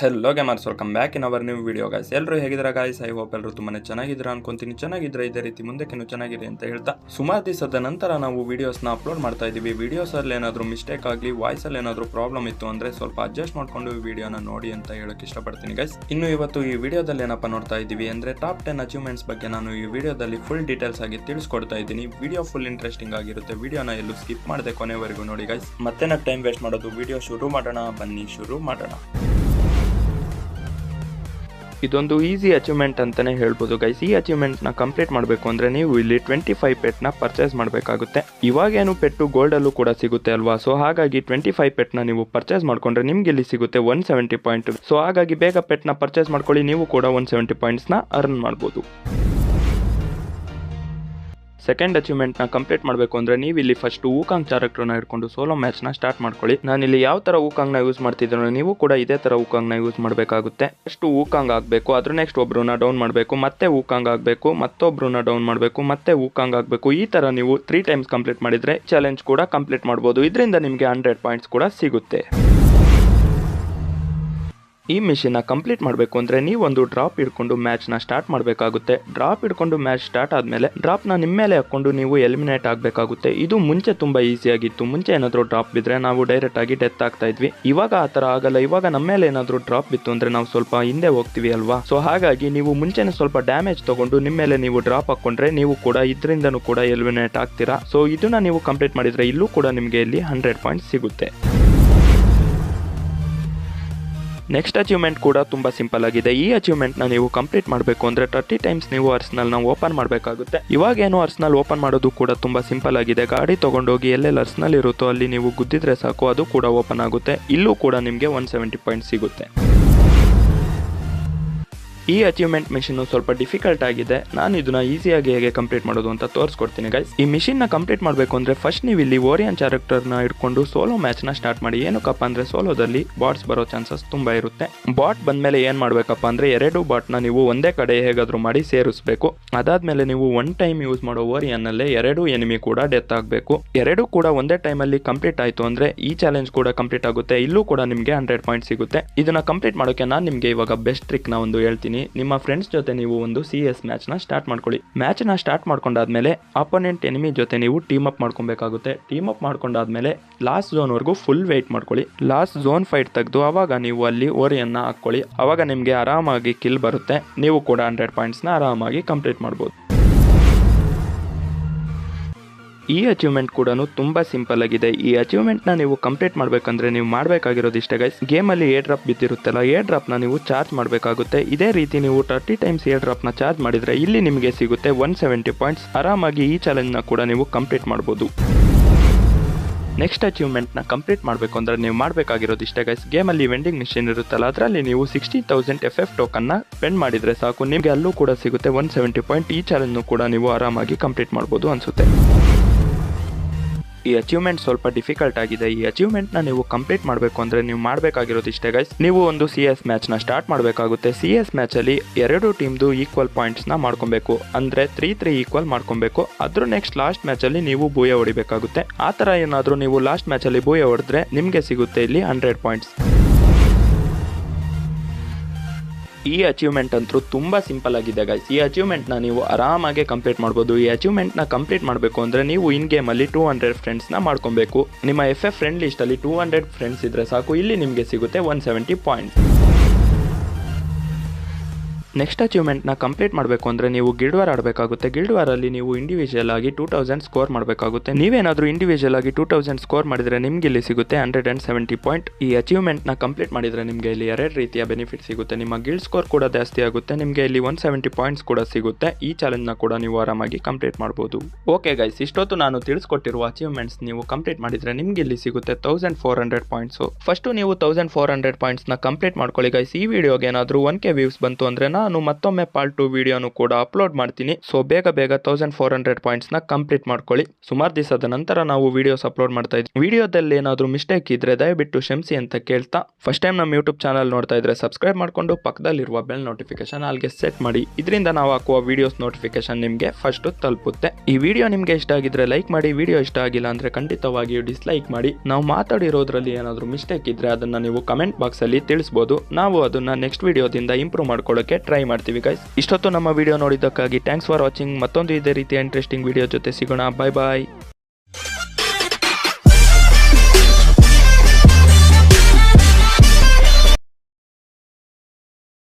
Hello gamers, welcome back in our new video guys. ಎಲ್ಲರೂ ಹೇಗಿದ್ದೀರಾ guys? I hope ಎಲ್ಲರೂ ತುಂಬಾನೇ ಚೆನ್ನಾಗಿದ್ದೀರಾ ಅನ್ಕೊಂತೀನಿ. ಚೆನ್ನಾಗಿದ್ರೆ ಇದೇ ರೀತಿ ಮುಂದಕ್ಕೆ ಚೆನ್ನಾಗಿದೆ ಅಂತ ಹೇಳ್ತಾ ಸುಮಾರು ದಿವಸದ ನಂತರ ನಾವು ವಿಡಿಯೋಸ್ನ ಅಪ್ಲೋಡ್ ಮಾಡ್ತಾ ಇದೀವಿ. ವಿಡಿಯೋಸ್ ಅಲ್ಲಿ ಏನಾದರೂ ಮಿಸ್ಟೇಕ್ ಆಗಲಿ, ವಾಯ್ಸ್ ಅಲ್ಲಿ ಏನಾದರೂ ಪ್ರಾಬ್ಲಮ್ ಇತ್ತು ಅಂದ್ರೆ ಸ್ವಲ್ಪ ಅಡ್ಜಸ್ಟ್ ಮಾಡ್ಕೊಂಡು ಈ ವಿಡಿಯೋನ ನೋಡಿ ಅಂತ ಹೇಳಕ್ ಇಷ್ಟಪಡ್ತೀನಿ ಗೈಸ್. ಇನ್ನು ಇವತ್ತು ಈ ವಿಡಿಯೋದಲ್ಲಿ ಏನಪ್ಪ ನೋಡ್ತಾ ಇದೀವಿ ಅಂದ್ರೆ ಟಾಪ್ 10 ಅಚೀವ್ಮೆಂಟ್ಸ್ ಬಗ್ಗೆ ನಾನು ಈ ವಿಡಿಯೋದಲ್ಲಿ ಫುಲ್ ಡೀಟೇಲ್ಸ್ ಆಗಿ ತಿಳಿಸ್ಕೊಡ್ತಾ ಇದ್ದೀನಿ. ವಿಡಿಯೋ ಫುಲ್ ಇಂಟ್ರೆಸ್ಟಿಂಗ್ ಆಗಿರುತ್ತೆ. ವಿಡಿಯೋನ ಎಲ್ಲೂ ಸ್ಕಿಪ್ ಮಾಡದೆ ಕೊನೆವರೆಗೂ ನೋಡಿ ಗೈಸ್. ಮತ್ತೆ ಟೈಮ್ ವೇಸ್ಟ್ ಮಾಡೋದು, ವಿಡಿಯೋ ಶುರು ಮಾಡೋಣ. ಬನ್ನಿ ಶುರು ಮಾಡೋಣ. ಇದೊಂದು ಈಸಿ ಅಚೀವ್ಮೆಂಟ್ ಅಂತಾನೆ ಹೇಳ್ಬೋದು ಗೈಸ್. ಈ ಅಚೀವ್ಮೆಂಟ್ ನ ಕಂಪ್ಲೀಟ್ ಮಾಡಬೇಕು ಅಂದ್ರೆ ನೀವು ಇಲ್ಲಿ 25 ಪೆಟ್ ನ ಪರ್ಚೇಸ್ ಮಾಡಬೇಕಾಗುತ್ತೆ. ಇವಾಗೇನು ಪೆಟ್ಟು ಗೋಲ್ಡ್ ಅಲ್ಲೂ ಕೂಡ ಸಿಗುತ್ತೆ ಅಲ್ವಾ? ಸೊ ಹಾಗಾಗಿ 25 ಪೆಟ್ ನ ನೀವು ಪರ್ಚೇಸ್ ಮಾಡ್ಕೊಂಡ್ರೆ ನಿಮ್ಗೆ ಇಲ್ಲಿ ಸಿಗುತ್ತೆ 170 ಪಾಯಿಂಟ್. ಸೊ ಹಾಗಾಗಿ ಬೇಗ ಪೆಟ್ ನ ಪರ್ಚೇಸ್ ಮಾಡ್ಕೊಳ್ಳಿ, ನೀವು ಕೂಡ 170 ಪಾಯಿಂಟ್ಸ್ ನ ಅರ್ನ್ ಮಾಡಬಹುದು. ಸೆಕೆಂಡ್ ಅಚೀವ್ಮೆಂಟ್ ನ ಕಂಪ್ಲೀಟ್ ಮಾಡಬೇಕು ಅಂದ್ರೆ ನೀವು ಇಲ್ಲಿ ಫಸ್ಟ್ ವೂಕಾಂಗ್ ಕ್ಯಾರೆಕ್ಟರ್ನ ಹಿಡ್ಕೊಂಡು ಸೋಲೋ ಮ್ಯಾಚ್ ನ ಸ್ಟಾರ್ಟ್ ಮಾಡ್ಕೊಳ್ಳಿ. ನಾನು ಇಲ್ಲಿ ಯಾವ ತರ ವೂಕಾಂಗ್ ನ ಯೂಸ್ ಮಾಡ್ತಿದ್ರು ನೀವು ಕೂಡ ಇದೇ ತರ ವೂಕಾಂಗ್ ನ ಯೂಸ್ ಮಾಡಬೇಕಾಗುತ್ತೆ. ಫಸ್ಟ್ ವೂಕಾಂಗ್ ಆಗಬೇಕು, ಅದ್ರ ನೆಕ್ಸ್ಟ್ ಒಬ್ರನ್ನ ಡೌನ್ ಮಾಡಬೇಕು, ಮತ್ತೆ ವೂಕಾಂಗ್ ಆಗಬೇಕು, ಮತ್ತೊಬ್ರನ್ನ ಡೌನ್ ಮಾಡಬೇಕು, ಮತ್ತೆ ವೂಕಾಂಗ್ ಆಗಬೇಕು. ಈ ತರ ನೀವು 3 ಟೈಮ್ಸ್ ಕಂಪ್ಲೀಟ್ ಮಾಡಿದ್ರೆ ಚಾಲೆಂಜ್ ಕೂಡ ಕಂಪ್ಲೀಟ್ ಮಾಡಬಹುದು. ಇದರಿಂದ ನಿಮಗೆ 100 ಪಾಯಿಂಟ್ಸ್ ಕೂಡ ಸಿಗುತ್ತೆ. ಈ ಮಿಷನ್ ನ ಕಂಪ್ಲೀಟ್ ಮಾಡಬೇಕು ಅಂದ್ರೆ ನೀವೊಂದು ಡ್ರಾಪ್ ಹಿಡ್ಕೊಂಡು ಮ್ಯಾಚ್ ನ ಸ್ಟಾರ್ಟ್ ಮಾಡಬೇಕಾಗುತ್ತೆ. ಡ್ರಾಪ್ ಹಿಡ್ಕೊಂಡು ಮ್ಯಾಚ್ ಸ್ಟಾರ್ಟ್ ಆದ್ಮೇಲೆ ಡ್ರಾಪ್ ನ ನಿಮ್ಮ ಮೇಲೆ ಹಾಕೊಂಡು ನೀವು ಎಲಿಮಿನೇಟ್ ಆಗಬೇಕಾಗುತ್ತೆ. ಇದು ಮುಂಚೆ ತುಂಬಾ ಈಸಿ ಆಗಿತ್ತು. ಮುಂಚೆ ಏನಾದ್ರು ಡ್ರಾಪ್ ಬಿದ್ರೆ ನಾವು ಡೈರೆಕ್ಟ್ ಆಗಿ ಡೆತ್ ಆಗ್ತಾ ಇದ್ವಿ. ಇವಾಗ ಆ ತರ ಆಗಲ್ಲ. ಇವಾಗ ನಮ್ಮ ಮೇಲೆ ಏನಾದ್ರು ಡ್ರಾಪ್ ಬಿತ್ತು ಅಂದ್ರೆ ನಾವು ಸ್ವಲ್ಪ ಹಿಂದೆ ಹೋಗ್ತೀವಿ ಅಲ್ವಾ? ಸೊ ಹಾಗಾಗಿ ನೀವು ಮುಂಚೆನೆ ಸ್ವಲ್ಪ ಡ್ಯಾಮೇಜ್ ತಗೊಂಡು ನಿಮ್ಮ ಮೇಲೆ ನೀವು ಡ್ರಾಪ್ ಹಾಕೊಂಡ್ರೆ ನೀವು ಕೂಡ ಇದರಿಂದನೂ ಕೂಡ ಎಲಿಮಿನೇಟ್ ಆಗ್ತೀರಾ. ಸೊ ಇದನ್ನ ನೀವು ಕಂಪ್ಲೀಟ್ ಮಾಡಿದ್ರೆ ಇಲ್ಲೂ ಕೂಡ ನಿಮಗೆ ಇಲ್ಲಿ 100 ಪಾಯಿಂಟ್ಸ್ ಸಿಗುತ್ತೆ. ನೆಕ್ಸ್ಟ್ ಅಚೀವ್ಮೆಂಟ್ ಕೂಡ ತುಂಬಾ ಸಿಂಪಲ್ ಆಗಿದೆ. ಈ ಅಚೀವ್ಮೆಂಟ್ ನ ನೀವು ಕಂಪ್ಲೀಟ್ ಮಾಡಬೇಕು ಅಂದ್ರೆ 30 ಟೈಮ್ಸ್ ನೀವು ಅರ್ಸನಲ್ ನ ಓಪನ್ ಮಾಡಬೇಕಾಗುತ್ತೆ. ಇವಾಗ ಏನು ಅರ್ಸನಲ್ ಓಪನ್ ಮಾಡೋದು ಕೂಡ ತುಂಬಾ ಸಿಂಪಲ್ ಆಗಿದೆ. ಗಾಡಿ ತಗೊಂಡೋಗಿ ಎಲ್ಲೆಲ್ಲಿ ಅರ್ಸನಲ್ ಇರುತ್ತೋ ಅಲ್ಲಿ ನೀವು ಗುದ್ದಿದ್ರೆ ಸಾಕು, ಅದು ಕೂಡ ಓಪನ್ ಆಗುತ್ತೆ. ಇಲ್ಲೂ ಕೂಡ ನಿಮಗೆ 170 ಪಾಯಿಂಟ್ ಸಿಗುತ್ತೆ. ಈ ಅಚೀವ್ಮೆಂಟ್ ಮಿಷನ್ ಸ್ವಲ್ಪ ಡಿಫಿಕಲ್ಟ್ ಆಗಿದೆ. ನಾನು ಇದನ್ನ ಈಸಿಯಾಗಿ ಹೇಗೆ ಕಂಪ್ಲೀಟ್ ಮಾಡೋದು ಅಂತ ತೋರಿಸ್ಕೊಡ್ತೀನಿ ಗೈಸ್. ಈ ಮಿಷನ್ ನ ಕಂಪ್ಲೀಟ್ ಮಾಡಬೇಕು ಅಂದ್ರೆ ಫಸ್ಟ್ ನೀವು ಇಲ್ಲಿ ಓರಿಯನ್ ಕ್ಯಾರೆಕ್ಟರ್ ನ ಇಟ್ಕೊಂಡು ಸೋಲೋ ಮ್ಯಾಚ್ ನ ಸ್ಟಾರ್ಟ್ ಮಾಡಿ. ಏನಕ್ಕಪ್ಪ ಅಂದ್ರೆ ಸೋಲೋದಲ್ಲಿ ಬಾಟ್ಸ್ ಬರೋ ಚಾನ್ಸಸ್ ತುಂಬಾ ಇರುತ್ತೆ. ಬಾಟ್ ಬಂದ್ಮೇಲೆ ಏನ್ ಮಾಡ್ಬೇಕಪ್ಪ ಅಂದ್ರೆ 2 ಬಾಟ್ ನ ನೀವು ಒಂದೇ ಕಡೆ ಹೇಗಾದ್ರೂ ಮಾಡಿ ಸೇರಿಸಬೇಕು. ಅದಾದ್ಮೇಲೆ ನೀವು 1 ಟೈಮ್ ಯೂಸ್ ಮಾಡೋ ಓರಿಯನ್ ನಲ್ಲೇ 2 ಎನಿಮಿ ಕೂಡ ಡೆತ್ ಆಗಬೇಕು. 2 ಕೂಡ ಒಂದೇ ಟೈಮ್ ಅಲ್ಲಿ ಕಂಪ್ಲೀಟ್ ಆಯ್ತು ಅಂದ್ರೆ ಈ ಚಾಲೆಂಜ್ ಕೂಡ ಕಂಪ್ಲೀಟ್ ಆಗುತ್ತೆ. ಇಲ್ಲೂ ಕೂಡ ನಿಮ್ಗೆ 100 ಪಾಯಿಂಟ್ ಸಿಗುತ್ತೆ. ಇದನ್ನ ಕಂಪ್ಲೀಟ್ ಮಾಡೋಕೆ ನಾನು ನಿಮ್ಗೆ ಇವಾಗ ಬೆಸ್ಟ್ ಟ್ರಿಕ್ ನ ಒಂದು ಹೇಳ್ತೀನಿ. ನಿಮ್ಮ ಫ್ರೆಂಡ್ಸ್ ಜೊತೆ ನೀವು ಒಂದು CS ಮ್ಯಾಚ್ ನ ಸ್ಟಾರ್ಟ್ ಮಾಡ್ಕೊಳ್ಳಿ. ಮ್ಯಾಚ್ ನ ಸ್ಟಾರ್ಟ್ ಮಾಡ್ಕೊಂಡಾದ್ಮೇಲೆ ಅಪೋನೆಂಟ್ ಎನಿಮಿ ಜೊತೆ ನೀವು ಟೀಮ್ ಅಪ್ ಮಾಡ್ಕೊಬೇಕಾಗುತ್ತೆ. ಟೀಮ್ ಅಪ್ ಮಾಡ್ಕೊಂಡಾದ್ಮೇಲೆ ಲಾಸ್ಟ್ ಝೋನ್ ವರೆಗೂ ಫುಲ್ ವೇಟ್ ಮಾಡ್ಕೊಳ್ಳಿ. ಲಾಸ್ಟ್ ಝೋನ್ ಫೈಟ್ ತೆಗೆದು ಅವಾಗ ನೀವು ಅಲ್ಲಿ ಓರಿಯನ್ನ ಹಾಕೊಳ್ಳಿ. ಅವಾಗ ನಿಮ್ಗೆ ಆರಾಮಾಗಿ ಕಿಲ್ ಬರುತ್ತೆ. ನೀವು ಕೂಡ 100 ಪಾಯಿಂಟ್ಸ್ ನ ಆರಾಮಾಗಿ ಕಂಪ್ಲೀಟ್ ಮಾಡಬಹುದು. ಈ ಅಚೀವ್ಮೆಂಟ್ ಕೂಡ ತುಂಬಾ ಸಿಂಪಲ್ ಆಗಿದೆ. ಈ ಅಚೀವ್ಮೆಂಟ್ ನ ನೀವು ಕಂಪ್ಲೀಟ್ ಮಾಡ್ಬೇಕಂದ್ರೆ ನೀವು ಮಾಡಬೇಕಾಗಿರೋದು ಇಷ್ಟೇ ಗೈಸ್. ಗೇಮ್ ಅಲ್ಲಿ ಏರ್ ಡ್ರಾಪ್ ಬಿದ್ದಿರುತ್ತಲ್ಲ, ಏರ್ ಡ್ರಾಪ್ ನ ನೀವು ಚಾರ್ಜ್ ಮಾಡಬೇಕಾಗುತ್ತೆ. ಇದೇ ರೀತಿ ನೀವು 30 ಟೈಮ್ಸ್ ಏರ್ ಡ್ರಾಪ್ ನ ಚಾರ್ಜ್ ಮಾಡಿದ್ರೆ ಇಲ್ಲಿ ನಿಮಗೆ ಸಿಗುತ್ತೆ 170 ಪಾಯಿಂಟ್ಸ್. ಆರಾಮಾಗಿ ಈ ಚಾಲೆಂಜ್ ನ ಕೂಡ ನೀವು ಕಂಪ್ಲೀಟ್ ಮಾಡಬಹುದು. ನೆಕ್ಸ್ಟ್ ಅಚೀವ್ಮೆಂಟ್ ನ ಕಂಪ್ಲೀಟ್ ಮಾಡಬೇಕು ಅಂದ್ರೆ ನೀವು ಮಾಡಬೇಕಾಗಿರೋದು ಇಷ್ಟೇ ಗೈಸ್. ಗೇಮ್ ಅಲ್ಲಿ ವೆಂಡಿಂಗ್ ಮಿಷನ್ ಇರುತ್ತಲ್ಲ, ಅದರಲ್ಲಿ ನೀವು 60,000 FF ಟೋಕನ್ ನ ಸ್ಪೆಂಡ್ ಮಾಡಿದ್ರೆ ಸಾಕು, ನಿಮಗೆ ಅಲ್ಲೂ ಕೂಡ ಸಿಗುತ್ತೆ 170 ಪಾಯಿಂಟ್. ಈ ಚಾಲೆಂಜ್ ಕೂಡ ನೀವು ಆರಾಮಾಗಿ ಕಂಪ್ಲೀಟ್ ಮಾಡಬಹುದು ಅನ್ಸುತ್ತೆ. ಈ ಅಚೀವ್ಮೆಂಟ್ ಸ್ವಲ್ಪ ಡಿಫಿಕಲ್ಟ್ ಆಗಿದೆ. ಈ ಅಚೀವ್ಮೆಂಟ್ ನ ನೀವು ಕಂಪ್ಲೀಟ್ ಮಾಡಬೇಕು ಅಂದ್ರೆ ನೀವು ಮಾಡಬೇಕಾಗಿರೋದು ಇಷ್ಟೇ ಗೈಸ್. ನೀವು ಒಂದು CS ಮ್ಯಾಚ್ ನ ಸ್ಟಾರ್ಟ್ ಮಾಡಬೇಕಾಗುತ್ತೆ. CS ಮ್ಯಾಚ್ ಅಲ್ಲಿ 2 ಟೀಮ್ದು ಈಕ್ವಲ್ ಪಾಯಿಂಟ್ಸ್ ನ ಮಾಡ್ಕೊಬೇಕು. ಅಂದ್ರೆ 3-3 ಈಕ್ವಲ್ ಮಾಡ್ಕೊಬೇಕು. ಅದ್ರ ನೆಕ್ಸ್ಟ್ ಲಾಸ್ಟ್ ಮ್ಯಾಚ್ ಅಲ್ಲಿ ನೀವು ಬೂಯ ಹೊಡಿಬೇಕಾಗುತ್ತೆ. ಆ ತರ ಏನಾದ್ರೂ ನೀವು ಲಾಸ್ಟ್ ಮ್ಯಾಚ್ ಅಲ್ಲಿ ಬೂಯ ಹೊಡೆದ್ರೆ ನಿಮ್ಗೆ ಸಿಗುತ್ತೆ ಇಲ್ಲಿ 100 ಪಾಯಿಂಟ್ಸ್. ಈ ಅಚೀವ್ಮೆಂಟ್ ಅಂತೂ ತುಂಬಾ ಸಿಂಪಲ್ ಆಗಿದೆ ಗೈಸ್. ಈ ಅಚೀವ್ಮೆಂಟ್ ನ ನೀವು ಆರಾಮಾಗಿ ಕಂಪ್ಲೀಟ್ ಮಾಡಬಹುದು. ಈ ಅಚೀವ್ಮೆಂಟ್ ನ ಕಂಪ್ಲೀಟ್ ಮಾಡಬೇಕು ಅಂದ್ರೆ ನೀವು ಇನ್ ಗೇಮ್ ಅಲ್ಲಿ 200 ಫ್ರೆಂಡ್ಸ್ ನ ಮಾಡ್ಕೊಬೇಕು. ನಿಮ್ಮ FF ಫ್ರೆಂಡ್ ಲಿಸ್ಟ್ ಅಲ್ಲಿ 200 ಫ್ರೆಂಡ್ಸ್ ಇದ್ರೆ ಸಾಕು, ಇಲ್ಲಿ ನಿಮಗೆ ಸಿಗುತ್ತೆ 170 ಪಾಯಿಂಟ್ಸ್. ನೆಕ್ಸ್ಟ್ ಅಚೀವ್ಮೆಂಟ್ ನ ಕಂಪ್ಲೀಟ್ ಮಾಡಬೇಕು ಅಂದ್ರೆ ನೀವು ಗಿಲ್ಡ್ ವಾರ್ ಆಡಬೇಕಾಗುತ್ತೆ. ಗಿಲ್ಡ್ ವಾರ್ ಅಲ್ಲಿ ನೀವು ಇಂಡಿವಿಜುವಲ್ ಆಗಿ 2000 ಸ್ಕೋರ್ ಮಾಡಬೇಕಾಗುತ್ತೆ. ನೀವೇನಾದ್ರೂ ಇಂಡಿವಿಜುವಲ್ ಆಗಿ 2000 ಸ್ಕೋರ್ ಮಾಡಿದ್ರೆ ನಿಮ್ಗೆ ಇಲ್ಲಿ ಸಿಗುತ್ತೆ 170 ಪಾಯಿಂಟ್. ಈ ಅಚೀವ್ಮೆಂಟ್ ನ ಕಂಪ್ಲೀಟ್ ಮಾಡಿದ್ರೆ ನಿಮ್ಗೆ ಇಲ್ಲಿ 2 ರೀತಿಯ ಬೆನಿಫಿಟ್ ಸಿಗುತ್ತೆ. ನಿಮ್ಮ ಗಿಲ್ಡ್ ಸ್ಕೋರ್ ಕೂಡ ಜಾಸ್ತಿ ಆಗುತ್ತೆ, ನಿಮ್ಗೆ ಇಲ್ಲಿ 170 ಪಾಯಿಂಟ್ಸ್ ಕೂಡ ಸಿಗುತ್ತೆ. ಈ ಚಾಲೆಂಜ್ ನ ಕೂಡ ನೀವು ಆರಾಮಾಗಿ ಕಂಪ್ಲೀಟ್ ಮಾಡಬಹುದು. ಓಕೆ ಗೈಸ್, ಇಷ್ಟೊತ್ತು ನಾನು ತಿಳಿಸ್ಕೊಟ್ಟಿರುವ ಅಚೀವ್ಮೆಂಟ್ಸ್ ನೀವು ಕಂಪ್ಲೀಟ್ ಮಾಡಿದ್ರೆ ನಿಮ್ಗೆ ಇಲ್ಲಿ ಸಿಗುತ್ತೆ 1400 ಪಾಯಿಂಟ್ಸ್. ಫಸ್ಟ್ ನೀವು 1400 ಪಾಯಿಂಟ್ಸ್ ನ ಕಂಪ್ಲೀಟ್ ಮಾಡ್ಕೊಳ್ಳಿ ಗೈಸ್. ಈ ವಿಡಿಯೋಗೆ ಏನಾದ್ರೂ 1K ವ್ಯೂಸ್ ಬಂತು ಅಂದ್ರೆ ನಾನು ಮತ್ತೊಮ್ಮೆ ಪಾರ್ಟ್ 2 ವಿಡಿಯೋನು ಕೂಡ ಅಪ್ಲೋಡ್ ಮಾಡ್ತೀನಿ. ಸೊ ಬೇಗ 1400 ಪಾಯಿಂಟ್ಸ್ನ ಕಂಪ್ಲೀಟ್ ಮಾಡ್ಕೊಳ್ಳಿ. ಸುಮಾರು ದಿವಸದ ನಂತರ ನಾವು ವಿಡಿಯೋಸ್ ಅಪ್ಲೋಡ್ ಮಾಡ್ತಾ ಇದ್ದೀವಿ. ವಿಡಿಯೋದಲ್ಲಿ ಏನಾದರೂ ಮಿಸ್ಟೇಕ್ ಇದ್ರೆ ದಯವಿಟ್ಟು ಕ್ಷಮಿಸಿ ಅಂತ ಕೇಳ್ತಾ, ಫಸ್ಟ್ ಟೈಮ್ ನಮ್ಮ ಯೂಟ್ಯೂಬ್ ಚಾನಲ್ ನೋಡ್ತಾ ಇದ್ರೆ ಸಬ್ಸ್ಕ್ರೈಬ್ ಮಾಡ್ಕೊಂಡು ಪಕ್ಕದಲ್ಲಿರುವ ಬೆಲ್ ನೋಟಿಫಿಕೇಶನ್ ಆಲ್ಗೆ ಸೆಟ್ ಮಾಡಿ. ಇದರಿಂದ ನಾವು ಹಾಕುವ ವಿಡಿಯೋಸ್ ನೋಟಿಫಿಕೇಶನ್ ನಿಮಗೆ ಫಸ್ಟ್ ತಲುಪುತ್ತೆ. ಈ ವಿಡಿಯೋ ನಿಮಗೆ ಇಷ್ಟ ಆಗಿದ್ರೆ ಲೈಕ್ ಮಾಡಿ, ವಿಡಿಯೋ ಇಷ್ಟ ಆಗಿಲ್ಲ ಅಂದ್ರೆ ಖಂಡಿತವಾಗಿಯೂ ಡಿಸ್ಲೈಕ್ ಮಾಡಿ. ನಾವು ಮಾತಾಡಿರೋದ್ರಲ್ಲಿ ಏನಾದರೂ ಮಿಸ್ಟೇಕ್ ಇದ್ರೆ ಅದನ್ನ ನೀವು ಕಮೆಂಟ್ ಬಾಕ್ಸ್ ಅಲ್ಲಿ ತಿಳಿಸಬಹುದು. ನಾವು ಅದನ್ನ ನೆಕ್ಸ್ಟ್ ವಿಡಿಯೋದಿಂದ ಇಂಪ್ರೂವ್ ಮಾಡ್ಕೊಳ್ಳೋಕೆ ಟ್ರೈ ಮಾಡ್ತೀವಿ ಗೈಸ್. ಇಷ್ಟೊತ್ತು ನಮ್ಮ ವಿಡಿಯೋ ನೋಡಿದ್ದಕ್ಕಾಗಿ ಥ್ಯಾಂಕ್ಸ್ ಫಾರ್ ವಾಚಿಂಗ್. ಮತ್ತೊಂದು ಇದೇ ರೀತಿಯ ಇಂಟ್ರೆಸ್ಟಿಂಗ್ ವಿಡಿಯೋ ಜೊತೆ ಸಿಗೋಣ. ಬಾಯ್ ಬಾಯ್.